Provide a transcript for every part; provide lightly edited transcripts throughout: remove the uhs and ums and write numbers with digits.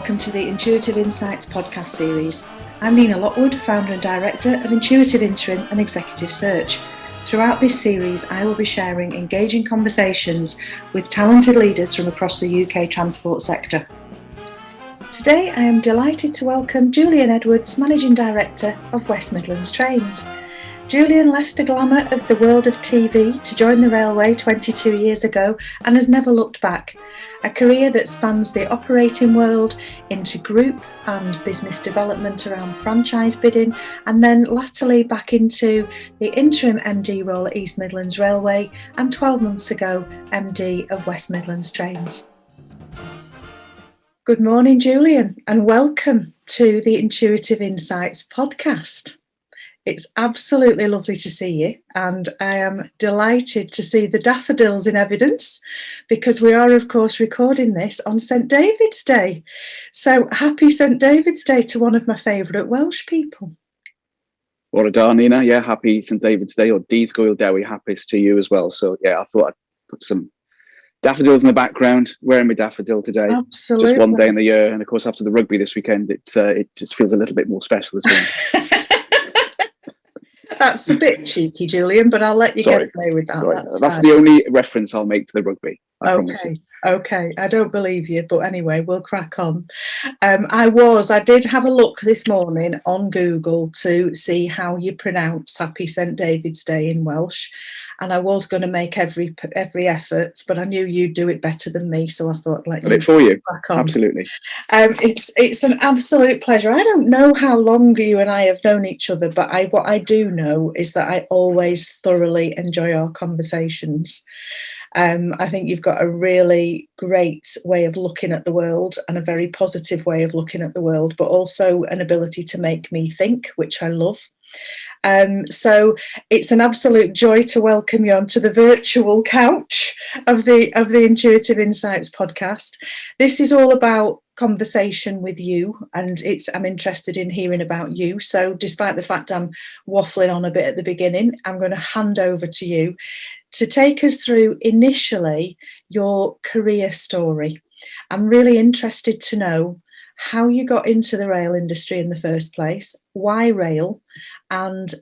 welcome to the Intuitive Insights podcast series. I'm Nina Lockwood, founder and director of Intuitive Interim and Executive Search. Throughout this series, I will be sharing engaging conversations with talented leaders from across the UK transport sector. Today, I am delighted to welcome Julian Edwards, Managing Director of West Midlands Trains. Julian left the glamour of the world of TV to join the railway 22 years ago and has never looked back. A career that spans the operating world into group and business development around franchise bidding, and then latterly back into the interim MD role at East Midlands Railway, and 12 months ago, MD of West Midlands Trains. Good morning, Julian, and welcome to the Intuitive Insights podcast. It's absolutely lovely to see you, and I am delighted to see the daffodils in evidence because we are, of course, recording this on St David's Day. So happy St David's Day to one of my favourite Welsh people. What a dar, Nina. Yeah, happy St David's Day, or Dydd Gwyl Dewi, happies to you as well. So yeah, I thought I'd put some daffodils in the background, wearing my daffodil today. Absolutely. Just one day in the year, and of course after the rugby this weekend, it just feels a little bit more special as well. That's a bit cheeky, Julian, but I'll let you get away with that. That's the only reference I'll make to the rugby. Okay. I don't believe you, but anyway, we'll crack on. I did have a look this morning on Google to see how you pronounce Happy St David's Day in Welsh, and I was going to make every effort, but I knew you'd do it better than me, so I thought I'd it for you. Crack on. Absolutely. It's an absolute pleasure. I don't know how long you and I have known each other, but what I do know is that I always thoroughly enjoy our conversations. I think you've got a really great way of looking at the world, and a very positive way of looking at the world, but also an ability to make me think, which I love. So it's an absolute joy to welcome you onto the virtual couch of the Intuitive Insights podcast. This is all about conversation with you, and I'm interested in hearing about you. So despite the fact I'm waffling on a bit at the beginning, I'm going to hand over to you to take us through initially your career story. I'm really interested to know how you got into the rail industry in the first place, why rail, and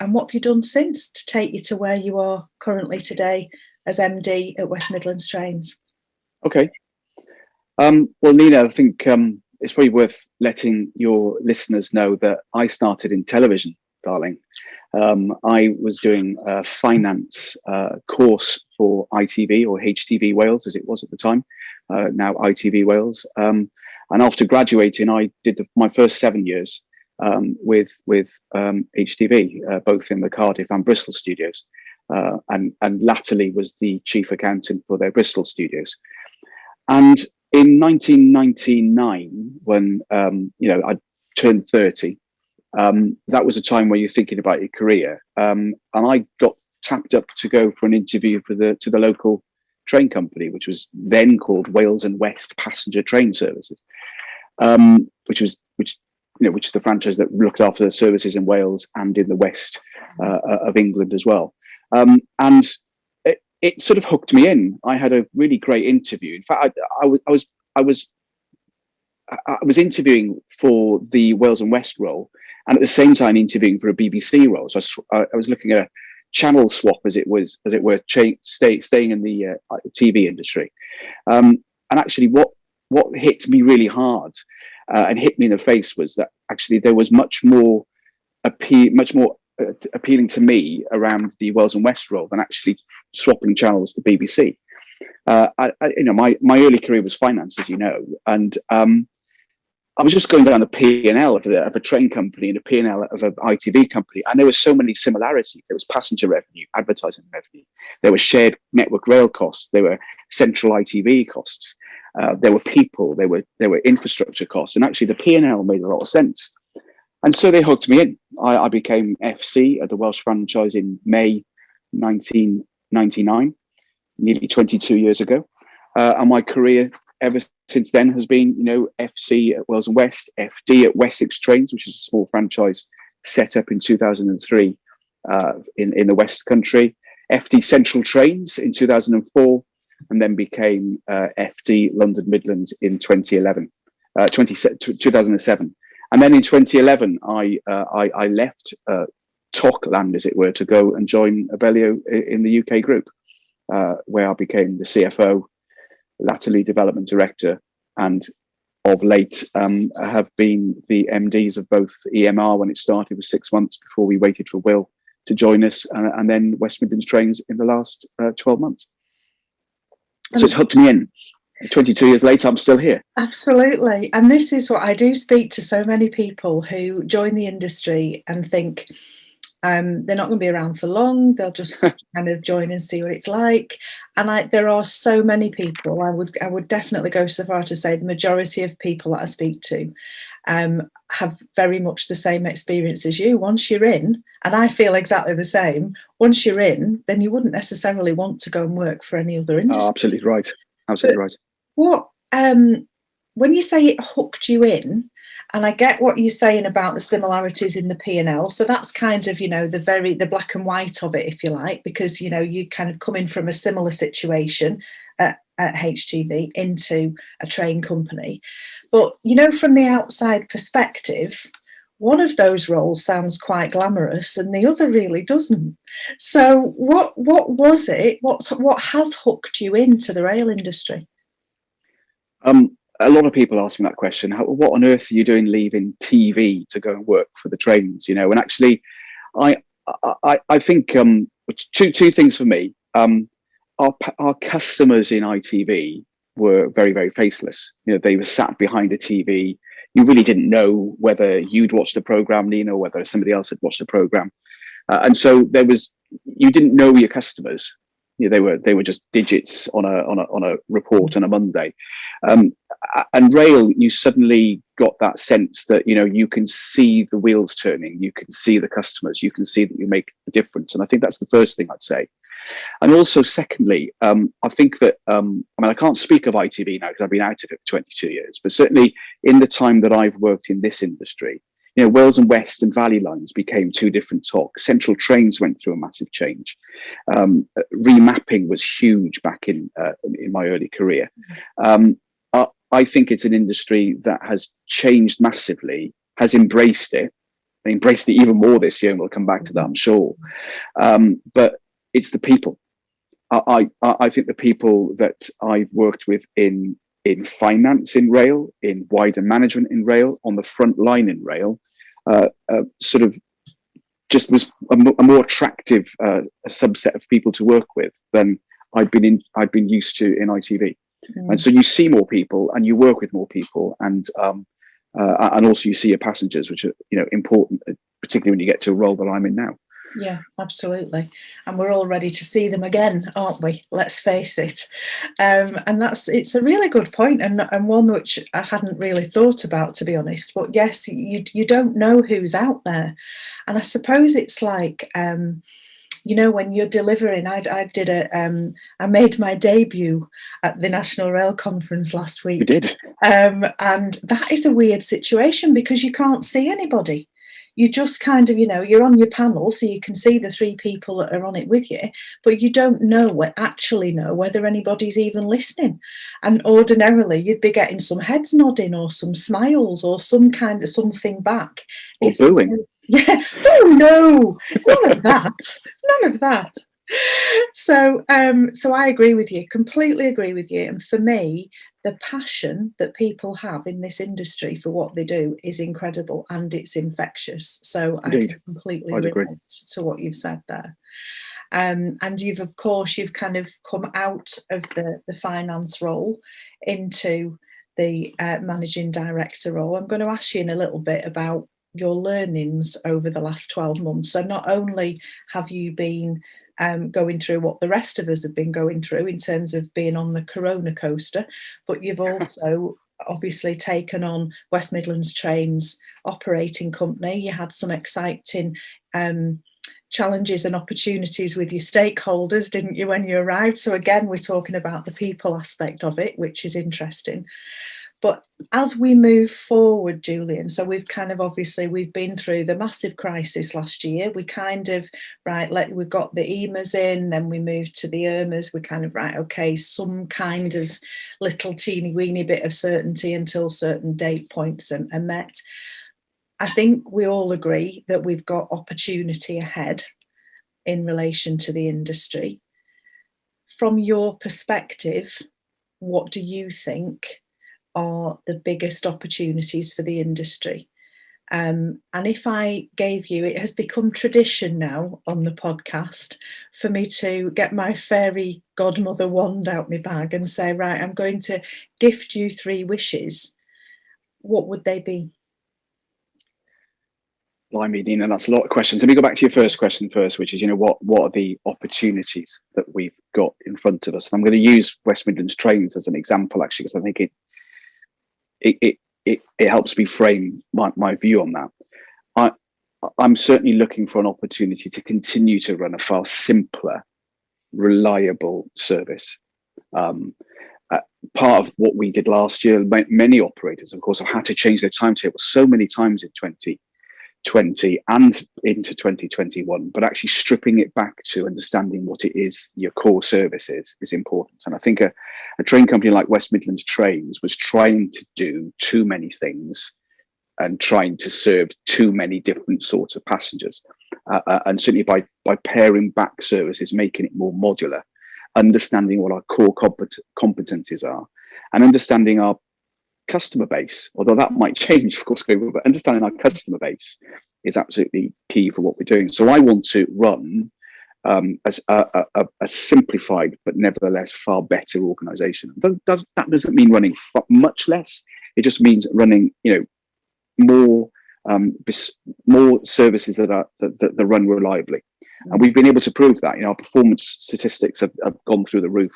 what have you done since to take you to where you are currently today as MD at West Midlands Trains. Okay. Well, Nina, I think it's probably worth letting your listeners know that I started in television, darling. I was doing a finance course for ITV, or HTV Wales as it was at the time, now ITV Wales. And after graduating, I did my first 7 years with HTV, both in the Cardiff and Bristol studios, and latterly was the chief accountant for their Bristol studios. And in 1999, when I turned 30, that was a time where you're thinking about your career, and I got tapped up to go for an interview to the local train company, which was then called Wales and West Passenger Train Services, which is the franchise that looked after the services in Wales and in the west of England as well. And it sort of hooked me in. I had a really great interview. In fact, I was interviewing for the Wales and West role, and at the same time interviewing for a BBC role. So I was looking at a channel swap, as it were, staying in the TV industry. And actually, what hit me really hard and hit me in the face was that actually there was much more appealing to me around the Wales and West role than actually swapping channels to BBC. My early career was finance, as you know, and I was just going down the P&L of a train company and a P&L of an ITV company, and there were so many similarities. There was passenger revenue, advertising revenue, there were shared network rail costs, there were central ITV costs, there were people, there were infrastructure costs, and actually the P&L made a lot of sense. And so they hooked me in. I became FC of the Welsh franchise in May 1999, nearly 22 years ago, and my career ever since then has been, FC at Wales and West, FD at Wessex Trains, which is a small franchise set up in 2003 in the West Country, FD Central Trains in 2004, and then became FD London Midlands in 2011. 2007. And then in 2011, I left Talkland, as it were, to go and join Abellio in the UK group, where I became the CFO, latterly development director, and of late have been the MDs of both EMR when it started, was 6 months before we waited for Will to join us, and then West Midlands Trains in the last 12 months. So it's hooked me in. 22 years later, I'm still here. Absolutely. And this is what I do speak to so many people who join the industry and think they're not going to be around for long. They'll just kind of join and see what it's like. And there are so many people, I would definitely go so far to say the majority of people that I speak to have very much the same experience as you. Once you're in, and I feel exactly the same, once you're in, then you wouldn't necessarily want to go and work for any other industry. Oh, absolutely right. Absolutely right. What, when you say it hooked you in, and I get what you're saying about the similarities in the P&L, so that's kind of, the black and white of it, if you like, because, you kind of coming from a similar situation at HGV into a train company. But, from the outside perspective, one of those roles sounds quite glamorous and the other really doesn't. So what was it? What has hooked you into the rail industry? A lot of people ask me that question. What on earth are you doing leaving TV to go and work for the trains? And actually, I think two things for me. Our customers in ITV were very, very faceless. They were sat behind a TV. You really didn't know whether you'd watched the program, Nina, or whether somebody else had watched the program, and so you didn't know your customers. They were just digits on a report on a Monday. And rail, you suddenly got that sense that you can see the wheels turning, you can see the customers, you can see that you make a difference. And I think that's the first thing I'd say. And also, secondly, I think that I can't speak of ITV now because I've been out of it for 22 years, but certainly in the time that I've worked in this industry, Wales and West and Valley lines became two different talks. Central Trains went through a massive change. Remapping was huge back in my early career. I think it's an industry that has changed massively, has embraced it even more this year, and we'll come back to that, I'm sure. But it's the people. I think the people that I've worked with in finance in rail, in wider management in rail, on the front line in rail, sort of just was a more attractive subset of people to work with than I'd been used to in ITV. And so you see more people and you work with more people, and also you see your passengers, which are important, particularly when you get to a role that I'm in now. Yeah, absolutely. And we're all ready to see them again, aren't we? Let's face it. And it's a really good point, and one which I hadn't really thought about, to be honest. But yes, you don't know who's out there. And I suppose it's like, when you're delivering, I made my debut at the National Rail Conference last week. You did. And that is a weird situation because you can't see anybody. You just kind of, you're on your panel, so you can see the three people that are on it with you, but you don't actually know whether anybody's even listening. And ordinarily, you'd be getting some heads nodding or some smiles or some kind of something back. Or booing. Yeah. Oh no, none of that. So I agree with you, completely agree with you. And for me, the passion that people have in this industry for what they do is incredible, and it's infectious. So Indeed. I can completely relate to what you've said there. And you've kind of come out of the finance role into the managing director role. I'm going to ask you in a little bit about your learnings over the last 12 months. So not only have you been going through what the rest of us have been going through in terms of being on the Corona coaster, but you've also obviously taken on West Midlands Trains operating company. You had some exciting challenges and opportunities with your stakeholders, didn't you, when you arrived? So again, we're talking about the people aspect of it, which is interesting. But as we move forward, Julian, so we've kind of obviously we've been through the massive crisis last year. We kind of we've got the EMAs in, then we moved to the IRMAs. We kind of okay, some kind of little teeny weeny bit of certainty until certain date points are met. I think we all agree that we've got opportunity ahead in relation to the industry. From your perspective, what do you think are the biggest opportunities for the industry? And if I gave you, it has become tradition now on the podcast for me to get my fairy godmother wand out my bag and say, right, I'm going to gift you 3 wishes. What would they be? Blimey, Nina, that's a lot of questions. Let me go back to your first question first, which is, what are the opportunities that we've got in front of us? And I'm going to use West Midlands Trains as an example, actually, because I think it helps me frame my view on that. I'm certainly looking for an opportunity to continue to run a far simpler, reliable service. Part of what we did last year, many operators, of course, have had to change their timetable so many times in 2020 and into 2021, but actually stripping it back to understanding what it is your core service is important. And I think a train company like West Midlands Trains was trying to do too many things and trying to serve too many different sorts of passengers. And certainly by paring back services, making it more modular, understanding what our core competencies are, and understanding our customer base, although that might change, of course, but understanding our customer base is absolutely key for what we're doing. So I want to run as a simplified but nevertheless far better organization. That doesn't mean running much less. It just means running, more services that run reliably. And we've been able to prove that. Our performance statistics have gone through the roof.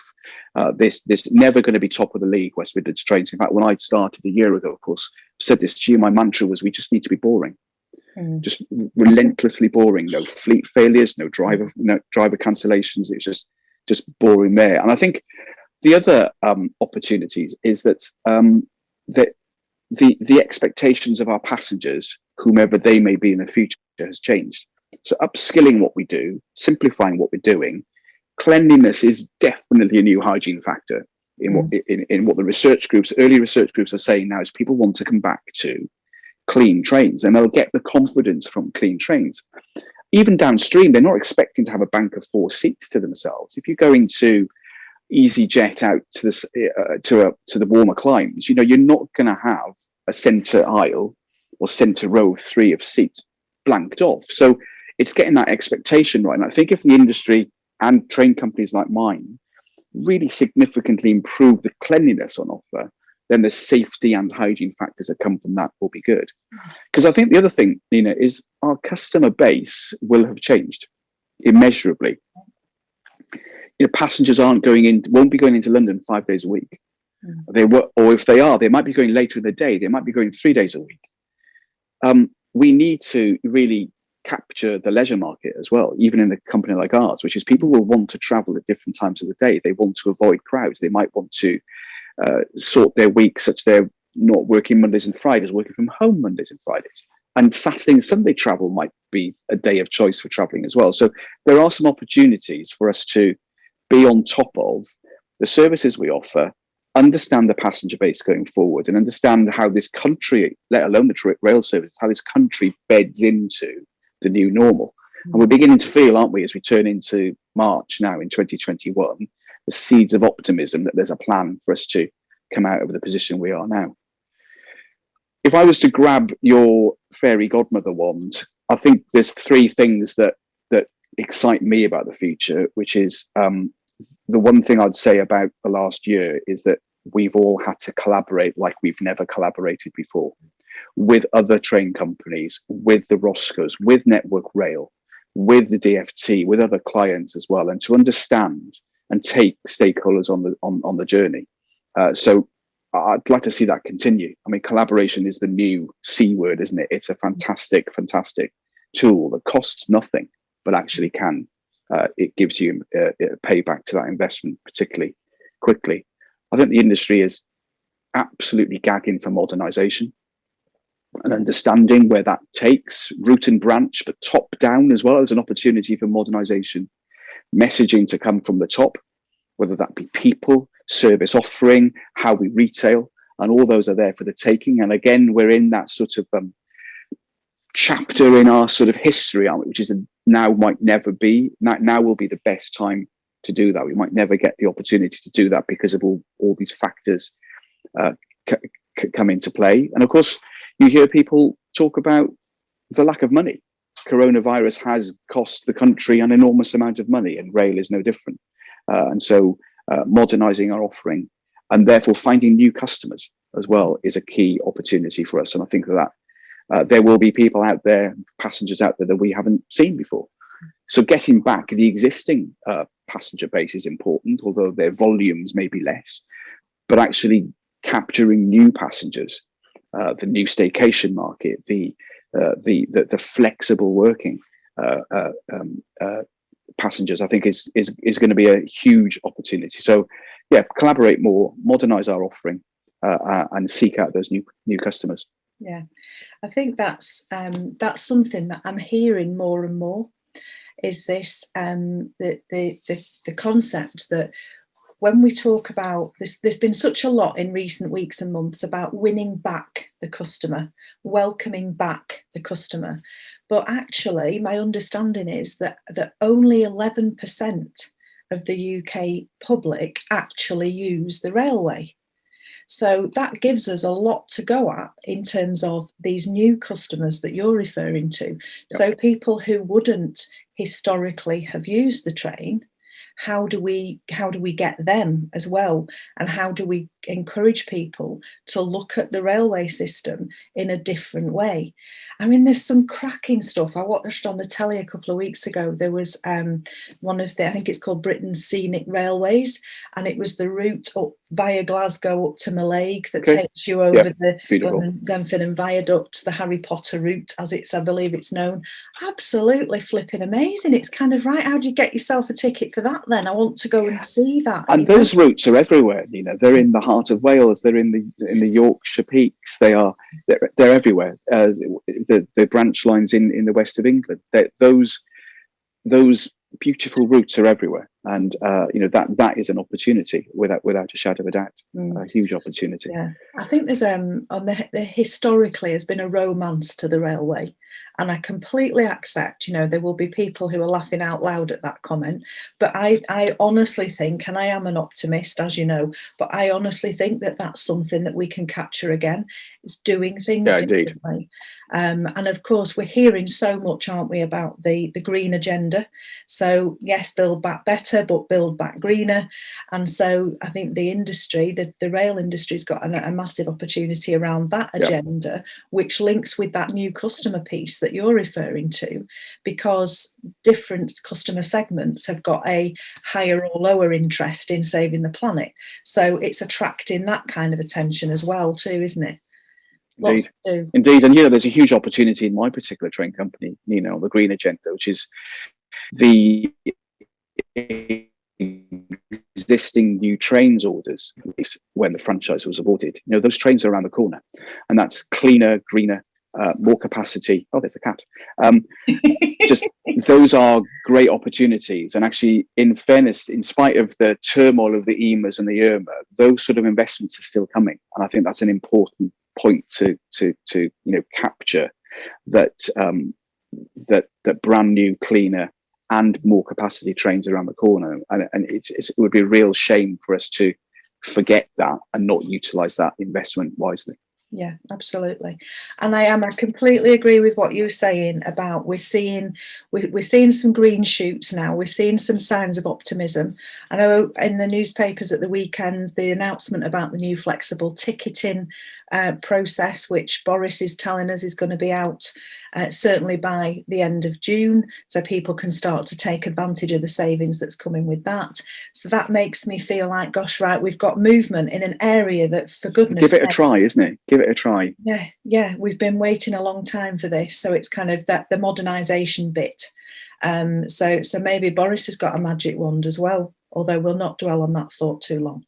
This never going to be top of the league, West Midlands Trains. In fact, when I started a year ago, of course, said this to you, my mantra was, we just need to be boring. Just relentlessly boring. No fleet failures, no driver cancellations. It's just boring there. And I think the other opportunities is that the expectations of our passengers, whomever they may be in the future, has changed. So upskilling what we do, simplifying what we're doing. Cleanliness is definitely a new hygiene factor in what the early research groups are saying now, is people want to come back to clean trains, and they'll get the confidence from clean trains. Even downstream, they're not expecting to have a bank of 4 seats to themselves. If you're going to EasyJet out to the warmer climes, you're not going to have a centre aisle or centre row 3 of seats blanked off. So it's getting that expectation right. And I think if the industry and train companies like mine really significantly improve the cleanliness on offer, then the safety and hygiene factors that come from that will be good. Because I think the other thing, Nina, is our customer base will have changed immeasurably. Passengers won't be going into London 5 days a week. Or if they are, they might be going later in the day. They might be going 3 days a week. We need to really capture the leisure market as well, even in a company like ours, which is people will want to travel at different times of the day. They want to avoid crowds. They might want to sort their week such they're not working Mondays and Fridays, working from home Mondays and Fridays. And Saturday and Sunday travel might be a day of choice for traveling as well. So there are some opportunities for us to be on top of the services we offer, understand the passenger base going forward, and understand how this country, let alone the rail services, how this country beds into the new normal. And we're beginning to feel, aren't we, as we turn into March now in 2021, the seeds of optimism that there's a plan for us to come out of the position we are now. If I was to grab your fairy godmother wand, I think there's 3 things that excite me about the future, which is the one thing I'd say about the last year is that we've all had to collaborate like we've never collaborated before, with other train companies, with the Roscos, with Network Rail, with the DFT, with other clients as well, and to understand and take stakeholders on the journey. So I'd like to see that continue. I mean, collaboration is the new C word, isn't it? It's a fantastic tool that costs nothing, but actually can. It gives you a payback to that investment particularly quickly. I think the industry is absolutely gagging for modernisation and understanding where that takes root and branch, but top down as well. There's an opportunity for modernisation, messaging to come from the top, whether that be people, service offering, how we retail, and all those are there for the taking. And again, we're in that sort of chapter in our sort of history, which is now might never be. Now will be the best time to do that. We might never get the opportunity to do that because of all these factors come into play. And of course, you hear people talk about the lack of money. Coronavirus has cost the country an enormous amount of money, and rail is no different. And so modernising our offering and therefore finding new customers as well is a key opportunity for us. And I think that there will be people out there, passengers out there that we haven't seen before. So getting back the existing passenger base is important, although their volumes may be less, but actually capturing new passengers, the new staycation market, the flexible working passengers, I think is going to be a huge opportunity. So yeah, collaborate more, modernise our offering, and seek out those new customers. Yeah, I think that's something that I'm hearing more and more. Is this the concept that when we talk about this, there's been such a lot in recent weeks and months about winning back the customer, welcoming back the customer. But actually, my understanding is that only 11% of the UK public actually use the railway. So that gives us a lot to go at in terms of these new customers that you're referring to. Yep. So people who wouldn't historically have used the train, how do we get them as well? And how do we encourage people to look at the railway system in a different way? I mean, there's some cracking stuff. I watched on the telly a couple of weeks ago. There was one of I think it's called Britain's Scenic Railways, and it was the route up via Glasgow up to Mallaig that takes you over the Glenfinnan Viaduct, the Harry Potter route, as I believe it's known. Absolutely flipping amazing. It's kind of right. How do you get yourself a ticket for that then? I want to go and see that. And those routes are everywhere, Nina. They're in the heart of Wales. They're in the Yorkshire Peaks. They're everywhere. The branch lines in the west of England. Those beautiful routes are everywhere, and that is an opportunity without a shadow of a doubt. A huge opportunity. Yeah, I think there's historically has been a romance to the railway, and I completely accept. There will be people who are laughing out loud at that comment, but I honestly think, and I am an optimist, as you know, but I honestly think that that's something that we can capture again. Is doing things differently. And of course, we're hearing so much, aren't we, about the green agenda. So yes, build back better, but build back greener. And so I think the industry, the rail industry's got a massive opportunity around that agenda, which links with that new customer piece that you're referring to, because different customer segments have got a higher or lower interest in saving the planet. So it's attracting that kind of attention as well too, isn't it? Indeed, and there's a huge opportunity in my particular train company, Nina, on the green agenda, which is the existing new trains orders when the franchise was aborted. Those trains are around the corner, and that's cleaner, greener, more capacity. Oh, there's the cat. Just those are great opportunities, and actually, in fairness, in spite of the turmoil of the EMAs and the IRMA, those sort of investments are still coming, and I think that's an important point to capture, that brand new, cleaner and more capacity trains around the corner, and it would be a real shame for us to forget that and not utilize that investment wisely. Yeah, absolutely. And I completely agree with what you were saying about we're seeing some green shoots now. We're seeing some signs of optimism. I know in the newspapers at the weekend, the announcement about the new flexible ticketing process, which Boris is telling us is going to be out certainly by the end of June, so people can start to take advantage of the savings that's coming with that. So that makes me feel like, gosh, right, we've got movement in an area that, for goodness sake, give it a try, isn't it? Give it a try. Yeah, we've been waiting a long time for this, so it's kind of the modernisation bit. So maybe Boris has got a magic wand as well. although we'll not dwell on that thought too long.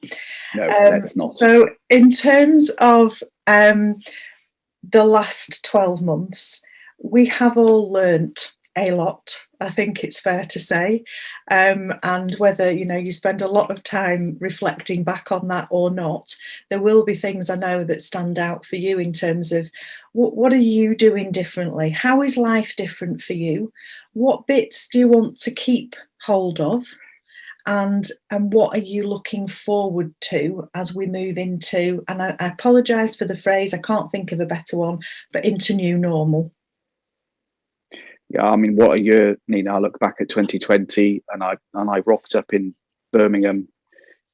No, let's not. So in terms of the last 12 months, we have all learnt a lot, I think it's fair to say. And whether, you spend a lot of time reflecting back on that or not, there will be things I know that stand out for you in terms of what are you doing differently? How is life different for you? What bits do you want to keep hold of? And what are you looking forward to as we move into, and I apologise for the phrase, I can't think of a better one, but into new normal? Yeah, I mean, what a year, Nina. I look back at 2020 and I rocked up in Birmingham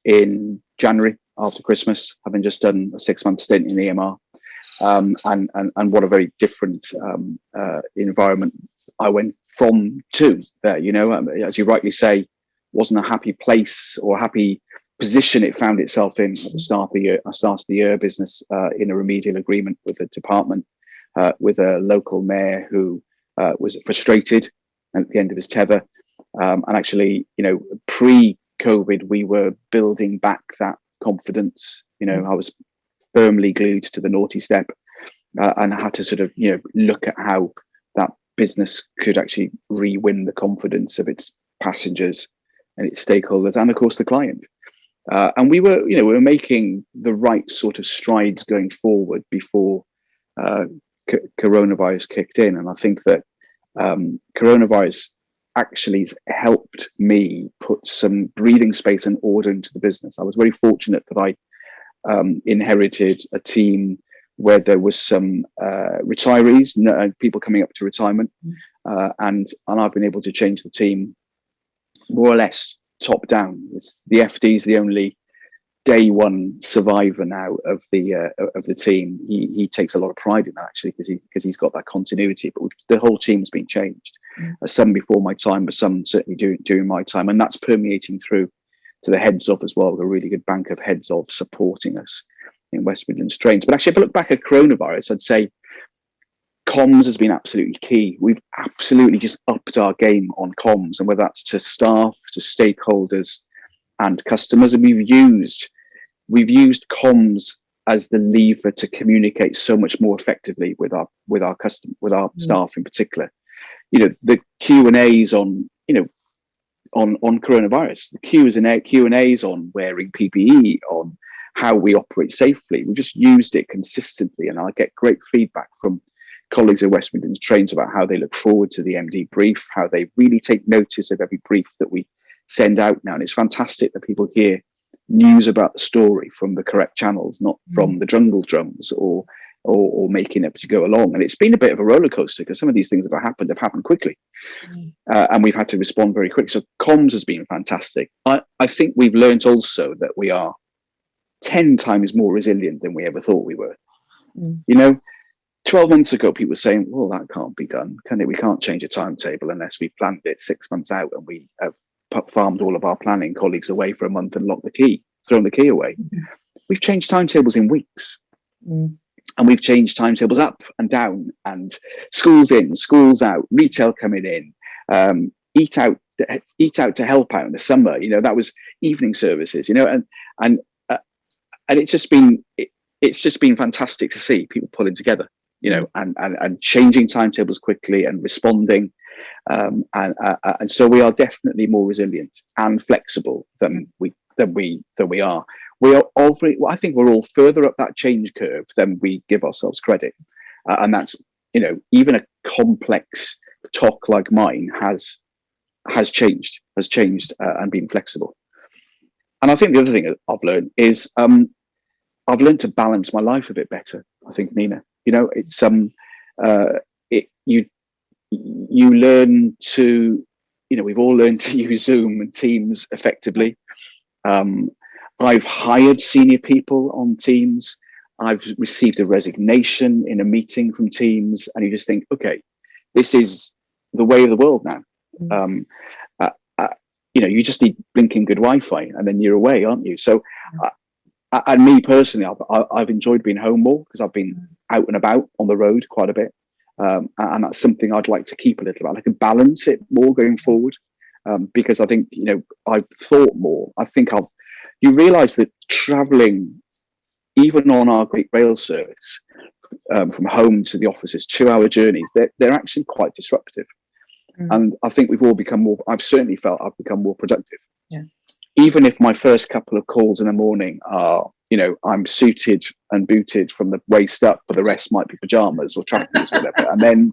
in January after Christmas, having just done a 6-month stint in EMR. And what a very different environment I went from to there, as you rightly say, wasn't a happy place or a happy position it found itself in at the start of the year. I started the year business in a remedial agreement with the department, with a local mayor who was frustrated at the end of his tether. And actually, pre-COVID, we were building back that confidence. I was firmly glued to the naughty step, and I had to sort of, look at how that business could actually re-win the confidence of its passengers and its stakeholders, and of course the client. And we were making the right sort of strides going forward before coronavirus kicked in. And I think that coronavirus actually has helped me put some breathing space and order into the business. I was very fortunate that I inherited a team where there was some retirees, people coming up to retirement, and I've been able to change the team more or less top down. The FD is the only day one survivor now of the team. He takes a lot of pride in that, actually, because he's got that continuity. But the whole team's been changed. Some before my time, but some certainly during my time, and that's permeating through to the heads of as well. A really good bank of heads of supporting us in West Midlands Trains. But actually, if I look back at coronavirus, I'd say comms has been absolutely key. We've absolutely just upped our game on comms, and whether that's to staff, to stakeholders, and customers, and we've used comms as the lever to communicate so much more effectively with our staff in particular. The Q&As on coronavirus, the Q&As on wearing PPE, on how we operate safely. We've just used it consistently, and I get great feedback from colleagues at West Midlands Trains about how they look forward to the MD brief, how they really take notice of every brief that we send out now. And it's fantastic that people hear news about the story from the correct channels, not from the jungle drums or making up to go along. And it's been a bit of a roller coaster because some of these things that have happened quickly, and we've had to respond very quickly. So comms has been fantastic. I think we've learned also that we are 10 times more resilient than we ever thought we were. 12 months ago, people were saying, well, that can't be done, can it? We can't change a timetable unless we've planned it 6 months out, and we have farmed all of our planning colleagues away for a month and thrown the key away. We've changed timetables in weeks. And we've changed timetables up and down, and schools in, schools out, retail coming in, eat out to help out in the summer. That was evening services. And it's just been fantastic to see people pulling together. And changing timetables quickly and responding, and so we are definitely more resilient and flexible than we are. I think we're all further up that change curve than we give ourselves credit, and that's even a complex talk like mine has changed and been flexible. And I think the other thing I've learned is I've learned to balance my life a bit better. I think, Nina. It's you learn to, we've all learned to use Zoom and Teams effectively. I've hired senior people on Teams. I've received a resignation in a meeting from Teams, and you just think, okay, this is the way of the world now. You just need blinking good Wi-Fi, and then you're away, aren't you? So, and me personally, I've enjoyed being home more because I've been out and about on the road quite a bit, and that's something I'd like to keep a little bit. I can balance it more going forward, because I think, I've thought more. I think you realise that travelling, even on our Great Rail service, from home to the offices, 2-hour journeys, they're actually quite disruptive. And I think we've all become more, I've certainly felt I've become more productive. Yeah. Even if my first couple of calls in the morning are, I'm suited and booted from the waist up, but the rest might be pajamas or trackies, whatever. And then,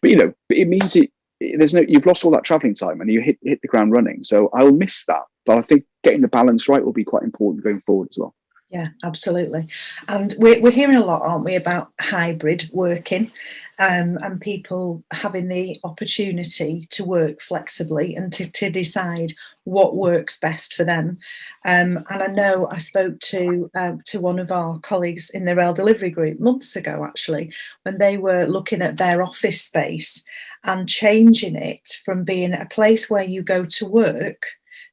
but it means you've lost all that traveling time and you hit the ground running. So I'll miss that. But I think getting the balance right will be quite important going forward as well. Yeah, absolutely. And we're hearing a lot, aren't we, about hybrid working, and people having the opportunity to work flexibly and to decide what works best for them. And I know I spoke to one of our colleagues in the rail delivery group months ago, actually, when they were looking at their office space and changing it from being a place where you go to work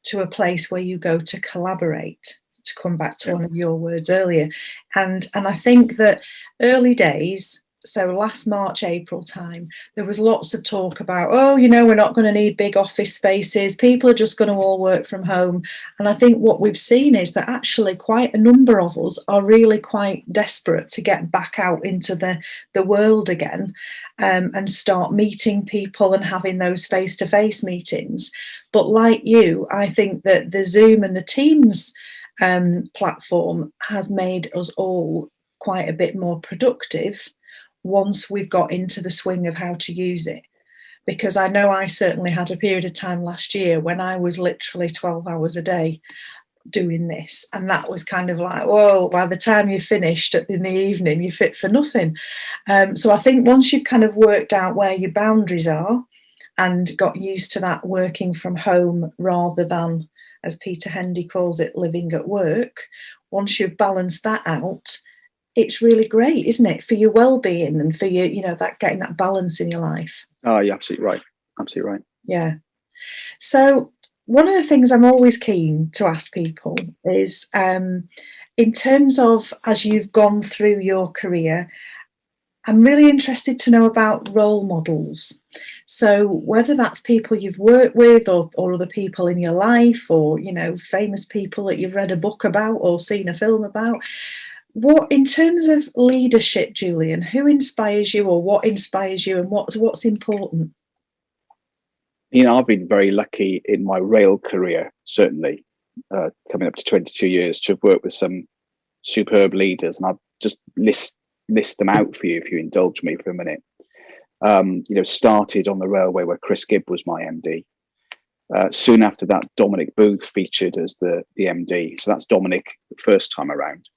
to a place where you go to collaborate, to come back to one of your words earlier. And I think that early days, so last March, April time, there was lots of talk about, we're not going to need big office spaces. People are just going to all work from home. And I think what we've seen is that actually quite a number of us are really quite desperate to get back out into the world again, and start meeting people and having those face-to-face meetings. But like you, I think that the Zoom and the Teams platform has made us all quite a bit more productive once we've got into the swing of how to use it. Because I know I certainly had a period of time last year when I was literally 12 hours a day doing this, and that was kind of like, whoa, by the time you finished in the evening you're fit for nothing. So I think once you've kind of worked out where your boundaries are and got used to that working from home rather than, as Peter Hendy calls it, living at work, once you've balanced that out, it's really great, isn't it, for your well-being and for your, that getting that balance in your life. Oh, you're absolutely right. Absolutely right. Yeah. So one of the things I'm always keen to ask people is, in terms of as you've gone through your career, I'm really interested to know about role models. So whether that's people you've worked with or other people in your life, or, famous people that you've read a book about or seen a film about, what, in terms of leadership, Julian, who inspires you, or what inspires you, and what's important? I've been very lucky in my rail career, certainly, coming up to 22 years, to have worked with some superb leaders, and I'll just list them out for you if you indulge me for a minute. Started on the railway where Chris Gibb was my MD. Soon after that, Dominic Booth featured as the MD. So that's Dominic the first time around.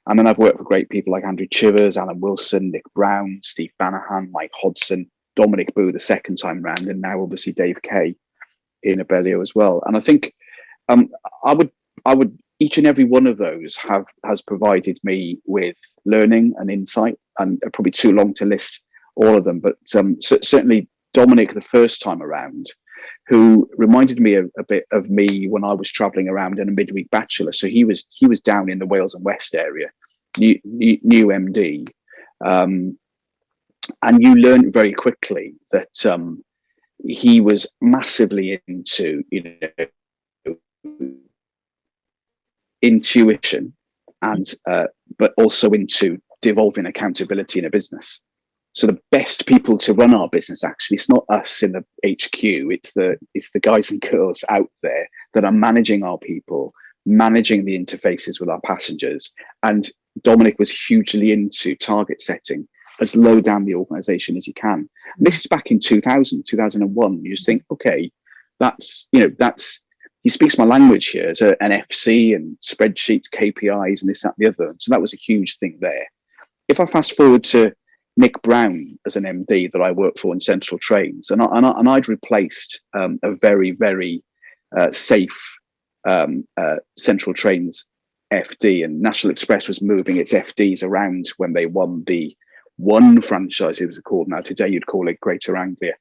And then I've worked for great people like Andrew Chivers, Alan Wilson, Nick Brown, Steve Banahan, Mike Hodson, Dominic Booth the second time round, and now obviously Dave Kay in Abellio as well. And I think I would each and every one of those has provided me with learning and insight, and probably too long to list all of them, but certainly Dominic the first time around, who reminded me a bit of me when I was travelling around in a midweek bachelor. So he was down in the Wales and West area, new MD, and you learned very quickly that he was massively into intuition and but also into devolving accountability in a business. So the best people to run our business, actually, it's not us in the HQ, it's the guys and girls out there that are managing our people, managing the interfaces with our passengers. And Dominic was hugely into target setting as low down the organization as you can. And this is back in 2001. You just think, okay, that's he speaks my language here as an FC and spreadsheets, KPIs, and this, that, and the other. So that was a huge thing there. If I fast forward to Nick Brown as an MD that I worked for in Central Trains, and I'd replaced a very, very safe Central Trains FD, and National Express was moving its FDs around when they won the one franchise, it was called. Now today you'd call it Greater Anglia,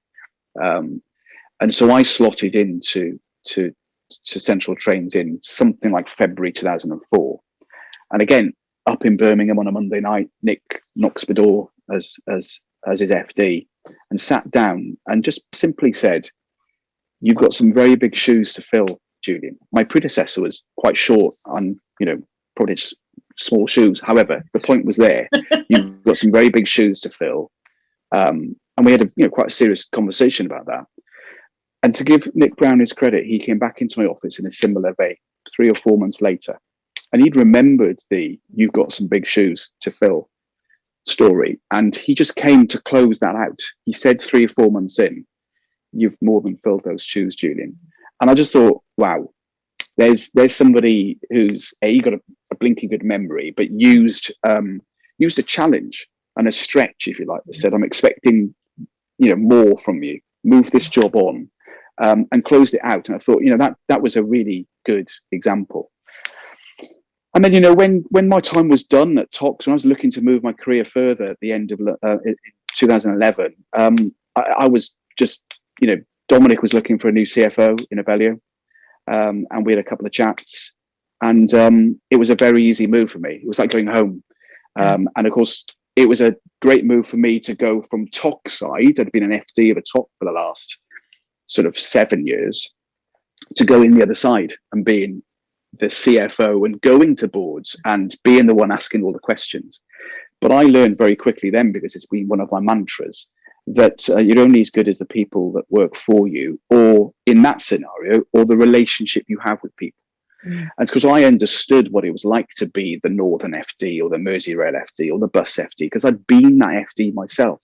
and so I slotted into to Central Trains in something like February 2004, and again up in Birmingham on a Monday night, Nick knocks my door as his FD and sat down and just simply said, you've got some very big shoes to fill, Julian. My predecessor was quite short and, probably small shoes. However, the point was there. You've got some very big shoes to fill. And we had quite a serious conversation about that. And to give Nick Brown his credit, he came back into my office in a similar vein 3 or 4 months later. And he'd remembered the "you've got some big shoes to fill" story. And he just came to close that out. He said 3 or 4 months in, "You've more than filled those shoes, Julian." And I just thought, wow, there's somebody who's got a blinking good memory, but used a challenge and a stretch, if you like. They said, "I'm expecting, more from you. Move this job on," and closed it out. And I thought, that was a really good example. And then, when my time was done at Tox, when I was looking to move my career further at the end of 2011, I was just, Dominic was looking for a new CFO in Abellio, and we had a couple of chats, and it was a very easy move for me. It was like going home. And of course, it was a great move for me to go from Tox side. I'd been an FD of a Tox for the last sort of 7 years, to go in the other side and being the CFO and going to boards and being the one asking all the questions. But I learned very quickly then, because it's been one of my mantras, that you're only as good as the people that work for you, or in that scenario, or the relationship you have with people. And because I understood what it was like to be the Northern FD or the Merseyrail FD or the Bus FD, because I'd been that FD myself.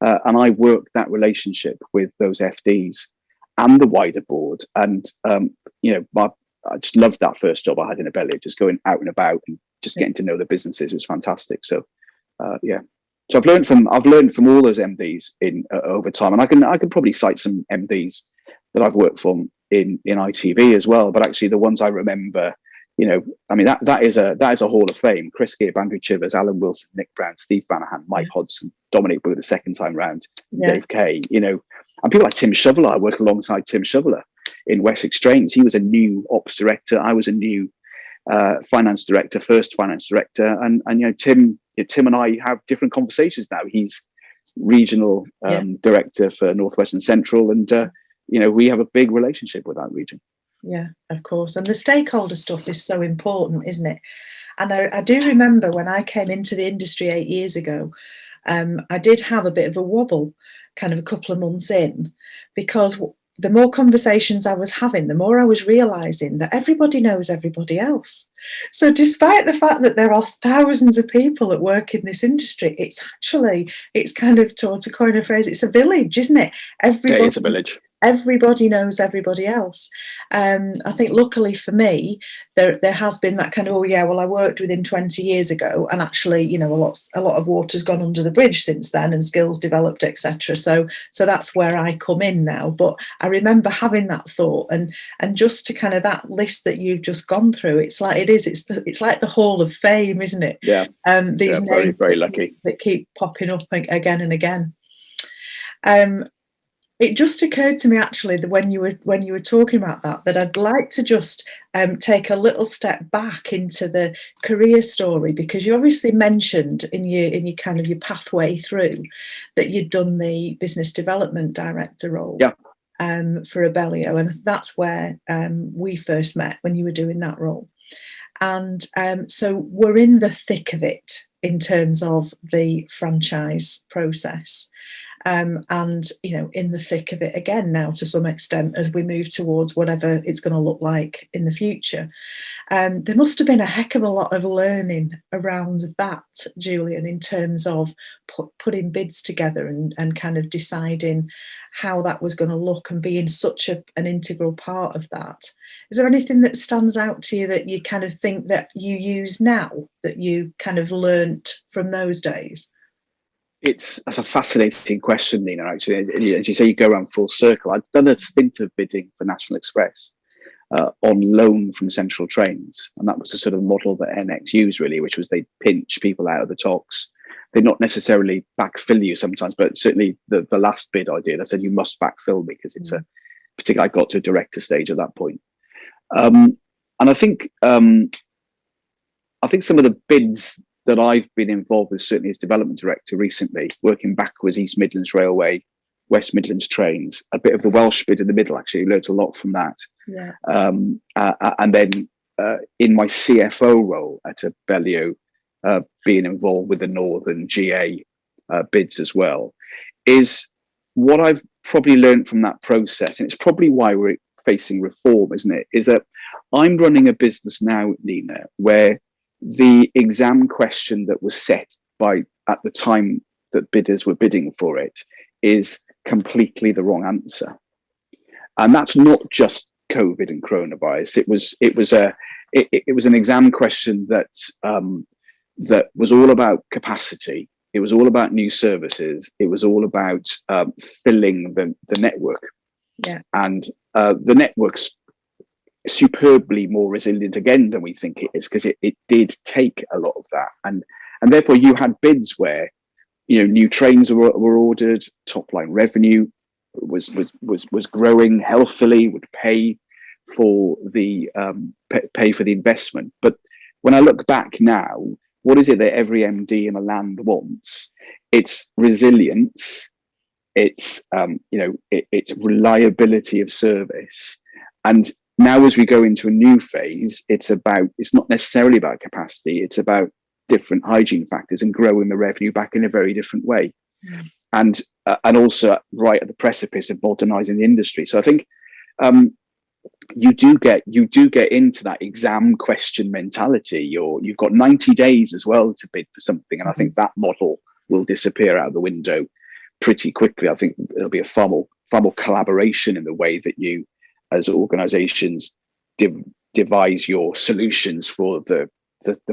And I worked that relationship with those FDs and the wider board. And, I just loved that first job I had in Abellio, just going out and about and just getting to know the businesses. It was fantastic. So, So I've learned from all those MDs over time, and I can probably cite some MDs that I've worked from in ITV as well. But actually, the ones I remember, that is a Hall of Fame. Chris Gibb, Andrew Chivers, Alan Wilson, Nick Brown, Steve Banahan, Mike Hodson, Dominic Booth the second time round, Dave Kay. And people like Tim Shoveler. I worked alongside Tim Shoveler in Wessex Trains. He was a new ops director. I was a new finance director, first finance director, and Tim and I have different conversations now. He's regional director for Northwest and Central, and we have a big relationship with that region. Yeah, of course. And the stakeholder stuff is so important, isn't it? And I do remember when I came into the industry 8 years ago, I did have a bit of a wobble kind of a couple of months in, because the more conversations I was having, the more I was realising that everybody knows everybody else. So despite the fact that there are thousands of people that work in this industry, it's kind of, to coin a phrase, it's a village, isn't it? It's a village. Everybody knows everybody else. I think luckily for me, there has been that kind of, I worked with him 20 years ago, and actually, a lot of water's gone under the bridge since then, and skills developed, etc. So that's where I come in now. But I remember having that thought, and just to kind of that list that you've just gone through, it's like it's like the Hall of Fame, isn't it? Yeah. These names very, very lucky that keep popping up again and again. It just occurred to me actually that when you were talking about that I'd like to just take a little step back into the career story, because you obviously mentioned in your kind of your pathway through that you'd done the business development director role for Abellio, and that's where we first met, when you were doing that role. And so we're in the thick of it in terms of the franchise process. And in the thick of it again now, to some extent, as we move towards whatever it's going to look like in the future. There must have been a heck of a lot of learning around that, Julian, in terms of putting bids together and kind of deciding how that was going to look, and being such an integral part of that. Is there anything that stands out to you that you kind of think that you use now, that you kind of learnt from those days? That's a fascinating question, Nina, actually. As you say, you go around full circle. I'd done a stint of bidding for National Express on loan from Central Trains. And that was the sort of model that NX used, really, which was they pinch people out of the Tox. They'd not necessarily backfill you sometimes, but certainly the last bid I did, I said, you must backfill me, because it's particularly I got to a director stage at that point. And I think some of the bids that I've been involved with, certainly as development director recently, working backwards, East Midlands Railway, West Midlands trains, a bit of the Welsh bit in the middle. Actually, learned a lot from that. Yeah. And then in my CFO role at Abellio, being involved with the Northern GA bids as well, is what I've probably learned from that process, and it's probably why we're facing reform, isn't it? Is that I'm running a business now, Nina, where the exam question that was set by at the time that bidders were bidding for it is completely the wrong answer, and that's not just COVID and coronavirus. It was an exam question that that was all about capacity. It was all about new services. It was all about filling the network. Yeah. And the network's superbly more resilient again than we think it is, because it did take a lot of that. And therefore you had bids where, new trains were ordered, top line revenue was growing healthily, would pay for the investment. But when I look back now, what is it that every MD in the land wants? It's resilience. It's it's reliability of service. And now, as we go into a new phase, it's not necessarily about capacity. It's about different hygiene factors and growing the revenue back in a very different way. Mm. And also right at the precipice of modernising the industry. So I think you do get into that exam question mentality. You've got 90 days as well to bid for something, and I think that model will disappear out of the window pretty quickly. I think there'll be a far more collaboration in the way that you, as organisations, devise your solutions for the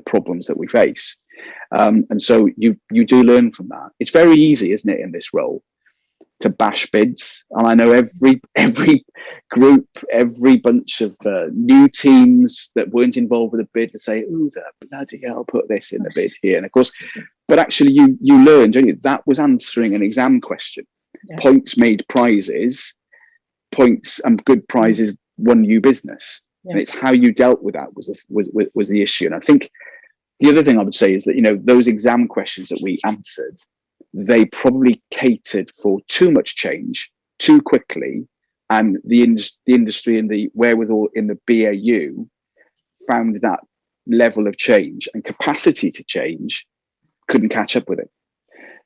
problems that we face. And so you do learn from that. It's very easy, isn't it, in this role, to bash bids. And I know every group, every bunch of new teams that weren't involved with a bid to say, "Ooh, bloody hell, put this in the bid here." And of course, but actually you learned, don't you? That was answering an exam question. Yes. Points made prizes, points and good prizes won you business. Yes. And it's how you dealt with that was the issue. And I think the other thing I would say is that, those exam questions that we answered, they probably catered for too much change too quickly, and the industry and the wherewithal in the BAU found that level of change and capacity to change couldn't catch up with it.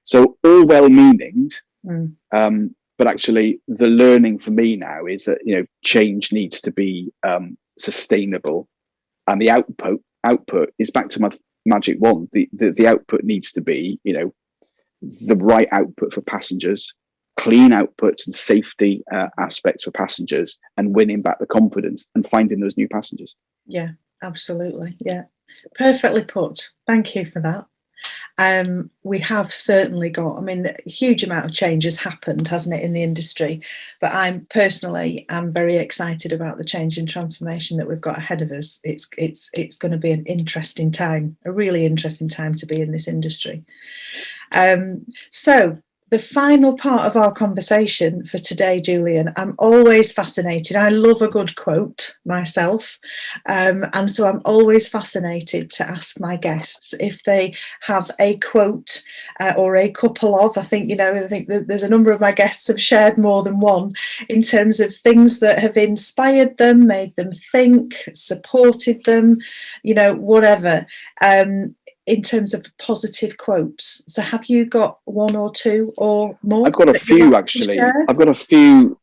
So all well-meaninged, but actually the learning for me now is that change needs to be sustainable, and the output is back to my magic wand. The output needs to be the right output for passengers, clean outputs and safety aspects for passengers, and winning back the confidence and finding those new passengers. Yeah, absolutely. Yeah, perfectly put. Thank you for that. We have certainly got, a huge amount of change has happened, hasn't it, in the industry, but I'm very excited about the change and transformation that we've got ahead of us. It's going to be an interesting time, a really interesting time to be in this industry. So the final part of our conversation for today, Julian, I'm always fascinated. I love a good quote myself. And so I'm always fascinated to ask my guests if they have a quote or a couple of, I think that there's a number of my guests have shared more than one in terms of things that have inspired them, made them think, supported them, whatever. In terms of positive quotes. So have you got one or two or more? I've got a few, actually. I've got a few,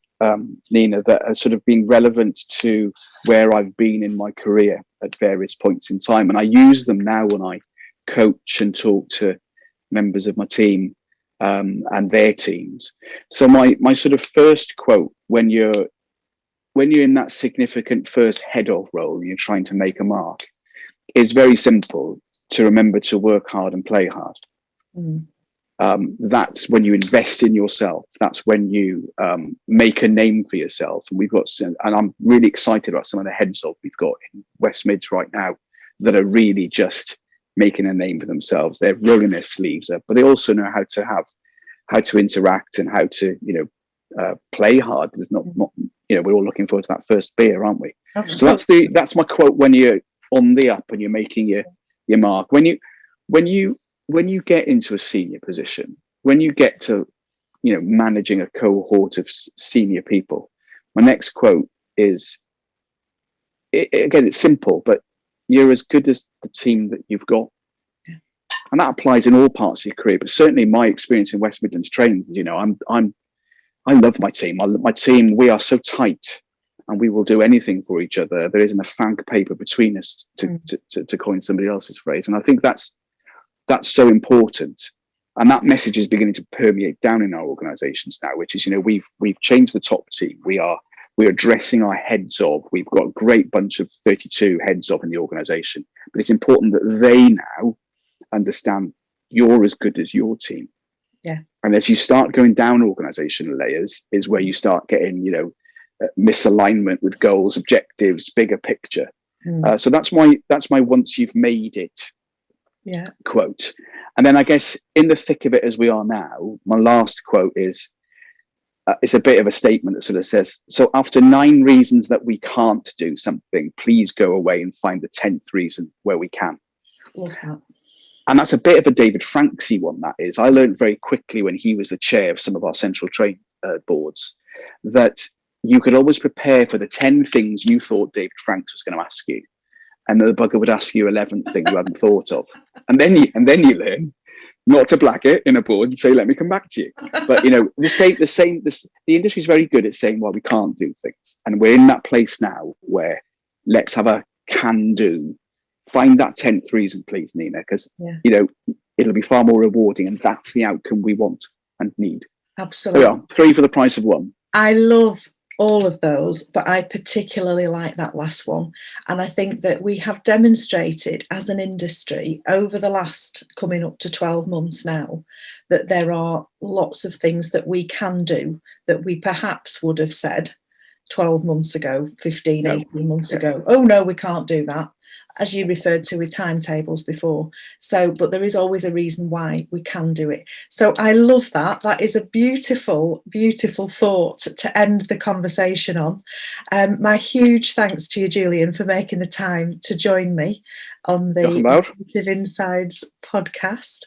Nina, that have sort of been relevant to where I've been in my career at various points in time. And I use them now when I coach and talk to members of my team and their teams. So my sort of first quote, when you're in that significant first head of role and you're trying to make a mark, is very simple: to remember to work hard and play hard. That's when you invest in yourself. That's when you make a name for yourself. And I'm really excited about some of the heads of we've got in West Mids right now that are really just making a name for themselves. They're rolling their sleeves up, but they also know how to interact and how to play hard. There's not we're all looking forward to that first beer, aren't we? Absolutely. So that's my quote when you're on the up and you're making your mark. When you get into a senior position, when you get to managing a cohort of senior people. My next quote is, again, it's simple, but you're as good as the team that you've got. Yeah. And that applies in all parts of your career, but certainly my experience in West Midlands Trains, I love my team. My team, we are so tight, and we will do anything for each other. There isn't a fank paper between us, to coin somebody else's phrase. And I think that's so important. And that message is beginning to permeate down in our organisations now, which is, we've changed the top team. We're addressing our heads of. We've got a great bunch of 32 heads of in the organisation, but it's important that they now understand you're as good as your team. Yeah. And as you start going down organisational layers, is where you start getting, misalignment with goals, objectives, bigger picture. So that's my once you've made it quote. And then I guess in the thick of it as we are now, my last quote is, it's a bit of a statement that sort of says, so after 9 reasons that we can't do something, please go away and find the 10th reason where we can. Love that. And that's a bit of a David Franksy one, that is. I learned very quickly when he was the chair of some of our central train boards that you could always prepare for the 10 things you thought David Franks was going to ask you. And the bugger would ask you 11th thing you hadn't thought of. And then you learn not to black it in a board and say, let me come back to you. But, the industry is very good at saying, well, we can't do things. And we're in that place now where let's have a can do. Find that 10th reason, please, Nina, because, it'll be far more rewarding. And that's the outcome we want and need. Absolutely. So 3 for the price of 1. I love all of those, but I particularly like that last one. And I think that we have demonstrated as an industry over the last coming up to 12 months now, that there are lots of things that we can do that we perhaps would have said 12 months ago, 15, 18 months ago. Oh, no, we can't do that. As you referred to with timetables before. So, but there is always a reason why we can do it. So I love that. That is a beautiful, beautiful thought to end the conversation on. My huge thanks to you, Julian, for making the time to join me on the Intuitive Insights podcast.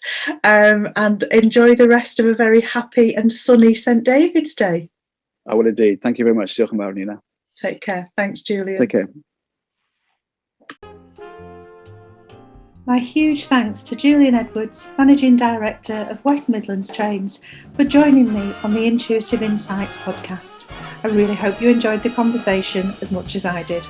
And enjoy the rest of a very happy and sunny St. David's Day. I will indeed. Thank you very much. Nina. Take care. Thanks, Julian. Take care. My huge thanks to Julian Edwards, Managing Director of West Midlands Trains, for joining me on the Intuitive Insights podcast. I really hope you enjoyed the conversation as much as I did.